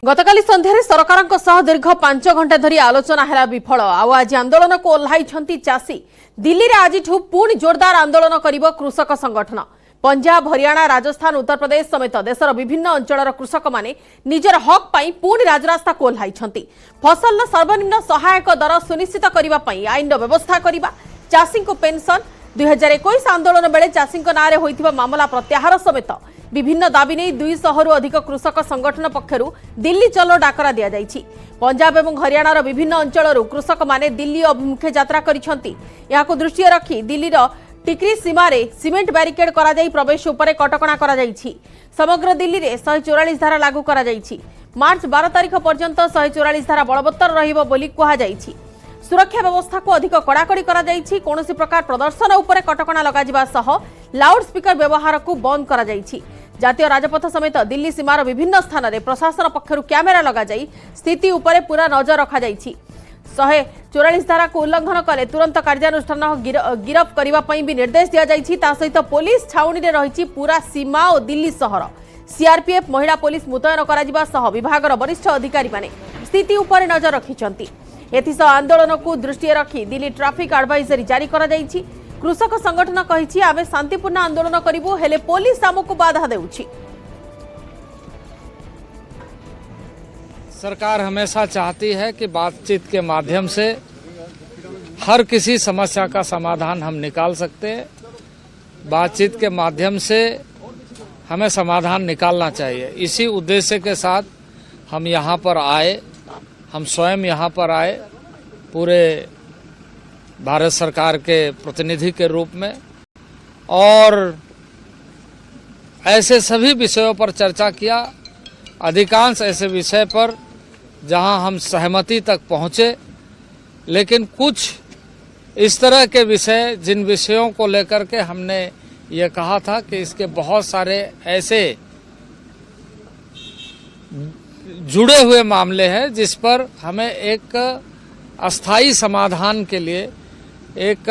गतकाली संध्यारे सरकारक सह दीर्घ 5 घंटा धरी आलोचना हेला विफल। आज आंदोलन को ओह्लाइछंती चाषी। दिल्ली रे आज पुणी जोरदार आंदोलन करिबो कृषक संगठन। पंजाब, हरियाणा, राजस्थान, उत्तर प्रदेश समेत देशर विभिन्न अंचलर कृषक माने निजर हक पाई पुणी राजरास्ता को ओह्लाइछंती। फसल सर्वनिम्न सहायक दर सुनिश्चित करिबा पाई आईन व्यवस्था करिबा, चाषी को पेंशन 2021 आंदोलन बेले चाषी नारे होइथिबा मामला प्रत्याहार समेत विभिन्न दाबी नहीं 200 रु अधिक कृषक संगठन पक्षरु दिल्ली चलो डाकरा दिया जाइछि। पंजाब एवं हरियाणार विभिन्न अंचलरू कृषक माने दिल्ली अभिमुखे यात्रा करिसेंती। याको दृष्टि रखी दिल्लीर टिकरी सीमारे सिमेंट बैरिकेड करा जाई प्रवेश उपरे कटकणा करा जाइछि। समग्र दिल्ली रे 144 धारा लागू करा जाइछि। मार्च 12 तारिख पर्यंत 144 धारा बलवत्तर रहिबो बोली कहा जाइछि। सुरक्षा व्यवस्था को अधिक कड़ाकड़ी करा जाइछि। कोनोसी प्रकार प्रदर्शन उपरे कटकणा लगा जिबा सह लाउड स्पीकर व्यवहार को बंद करा जाइछि। जातीय राजपथ समेत दिल्ली सीमार विभिन्न स्थान में प्रशासन पक्षरु कैमेरा लगा जाई स्थिति उपरे पूरा नजर रखा जाइछि। 144 धारा को उल्लंघन कले तुरंत कार्यानुष्ठान गिरफ करबा पई भी निर्देश दिया जाइछि। ता सहित पुलिस छाउनी रे रहिछि पूरा सीमा और दिल्ली शहर। सीआरपीएफ महिला पुलिस मुतयन करा जिबा सह विभागर वरिष्ठ अधिकारी माने स्थिति उपरे नजर रखिछंती। एथिसह आंदोलन को दृष्टि रखी दिल्ली ट्रैफिक एडवाइजरी जारी करा जाइछि। कृषक संगठन कहिछि आमे शांतिपूर्ण आंदोलन करिबो, हेले पुलिस हमकु बाधा देउछि। सरकार हमेशा चाहती है कि बातचीत के माध्यम से हर किसी समस्या का समाधान हम निकाल सकते हैं। बातचीत के माध्यम से हमें समाधान निकालना चाहिए। इसी उद्देश्य के साथ हम यहाँ पर आए, हम स्वयं यहाँ पर आए पूरे भारत सरकार के प्रतिनिधि के रूप में, और ऐसे सभी विषयों पर चर्चा किया। अधिकांश ऐसे विषय पर जहां हम सहमति तक पहुंचे, लेकिन कुछ इस तरह के विषय जिन विषयों को लेकर के हमने ये कहा था कि इसके बहुत सारे ऐसे जुड़े हुए मामले हैं जिस पर हमें एक अस्थायी समाधान के लिए एक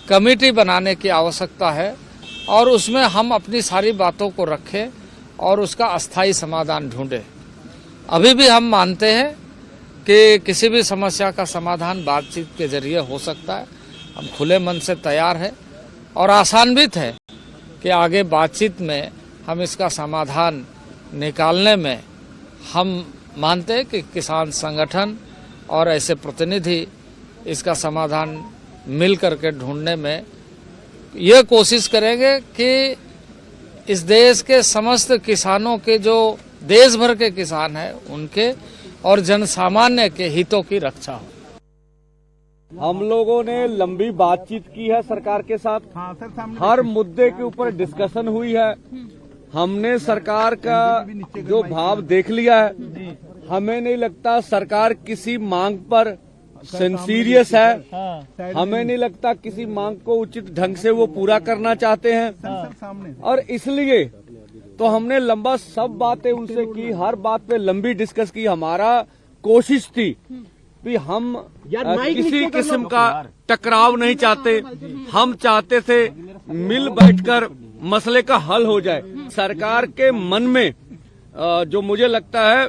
कमेटी बनाने की आवश्यकता है, और उसमें हम अपनी सारी बातों को रखें और उसका अस्थायी समाधान ढूंढें। अभी भी हम मानते हैं कि किसी भी समस्या का समाधान बातचीत के जरिए हो सकता है। हम खुले मन से तैयार हैं और आशान्वित है कि आगे बातचीत में हम इसका समाधान निकालने में हम मानते हैं कि किसान संगठन और ऐसे प्रतिनिधि इसका समाधान मिल करके ढूंढने में ये कोशिश करेंगे कि इस देश के समस्त किसानों के, जो देश भर के किसान हैं, उनके और जनसामान्य के हितों की रक्षा हो। हम लोगों ने लंबी बातचीत की है सरकार के साथ। हर मुद्दे के ऊपर डिस्कशन हुई है। हमने सरकार का जो भाव देख लिया है। हमें नहीं लगता सरकार किसी मांग पर सिंसीरियस है। हमें नहीं लगता किसी मांग को उचित ढंग से वो पूरा करना चाहते हैं, और इसलिए तो हमने लंबा सब बातें उनसे की, हर बात पे लंबी डिस्कस की। हमारा कोशिश थी कि हम किसी किस्म का टकराव नहीं चाहते। हम चाहते थे मिल बैठकर मसले का हल हो जाए। सरकार के मन में जो मुझे लगता है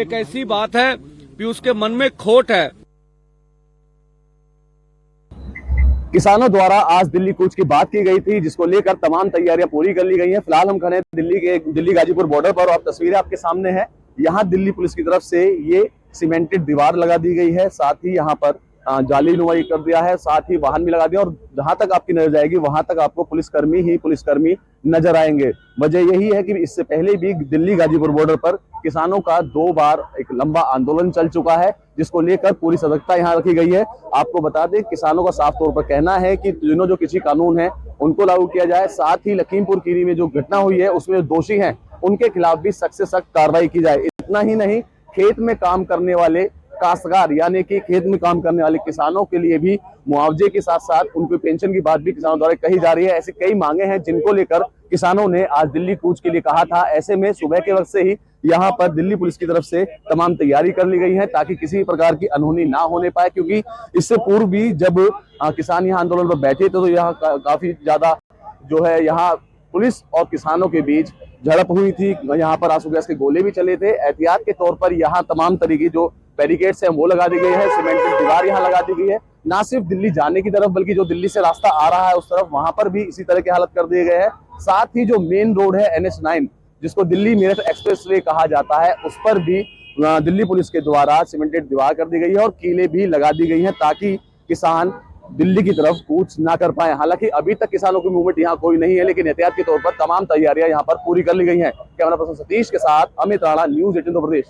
एक ऐसी बात है कि उसके मन में खोट है। किसानों द्वारा आज दिल्ली कूच की बात की गई थी, जिसको लेकर तमाम तैयारियां पूरी कर ली गई हैं। फिलहाल हम खड़े हैं दिल्ली गाजीपुर बॉर्डर पर, और तस्वीरें आपके सामने है। यहाँ दिल्ली पुलिस की तरफ से ये सीमेंटेड दीवार लगा दी गई है, साथ ही यहाँ पर जाली नुमाई कर दिया है, साथ ही वाहन भी लगा दिया, और जहां तक आपकी नजर जाएगी वहां तक आपको पुलिसकर्मी नजर आएंगे। वजह यही है कि इससे पहले भी दिल्ली गाजीपुर बॉर्डर पर किसानों का 2 बार एक लंबा आंदोलन चल चुका है, जिसको लेकर पूरी सतर्कता यहाँ रखी गई है। आपको बता दें, किसानों का साफ तौर पर कहना है कि जो कृषि कानून है उनको लागू किया जाए, साथ ही लखीमपुर खीरी में जो घटना हुई है उसमें जो दोषी हैं उनके खिलाफ भी सख्त से सख्त कार्रवाई की जाए। इतना ही नहीं, खेत में काम करने वाले काश्तकार यानी कि खेत में काम करने वाले किसानों के लिए भी मुआवजे के साथ साथ उनको पेंशन की बात भी किसानों द्वारा कही जा रही है। ऐसी कई मांगे हैं जिनको लेकर किसानों ने आज दिल्ली कूच के लिए कहा था। ऐसे में सुबह के वक्त से ही यहाँ पर दिल्ली पुलिस की तरफ से तमाम तैयारी कर ली गई है ताकि किसी प्रकार की अनहोनी ना होने पाए, क्योंकि इससे पूर्व भी जब किसान यहाँ आंदोलन पर बैठे थे तो यहाँ काफी ज्यादा जो है यहाँ पुलिस और किसानों के बीच झड़प हुई थी। यहाँ पर आंसू गैस के गोले भी चले थे। एहतियात के तौर पर यहाँ तमाम तरह की जो बैरिकेड्स हैं वो लगा दी गई है, सीमेंटेड दीवार यहाँ लगा दी गई है। ना सिर्फ दिल्ली जाने की तरफ बल्कि जो दिल्ली से रास्ता आ रहा है उस तरफ वहां पर भी इसी तरह की हालत कर दिए गए हैं। साथ ही जो मेन रोड है NH9 जिसको दिल्ली मेरठ एक्सप्रेसवे कहा जाता है, उस पर भी दिल्ली पुलिस के द्वारा सीमेंटेड दीवार कर दी गई है और कीलें भी लगा दी गई हैं ताकि किसान दिल्ली की तरफ कूच ना कर पाए। हालांकि अभी तक किसानों की मूवमेंट यहाँ कोई नहीं है, लेकिन एहतियात के तौर पर तमाम तैयारियां यहाँ पर पूरी कर ली गई हैं। कैमरा पर्सन सतीश के साथ अमित राणा, न्यूज़ 18 उत्तर प्रदेश।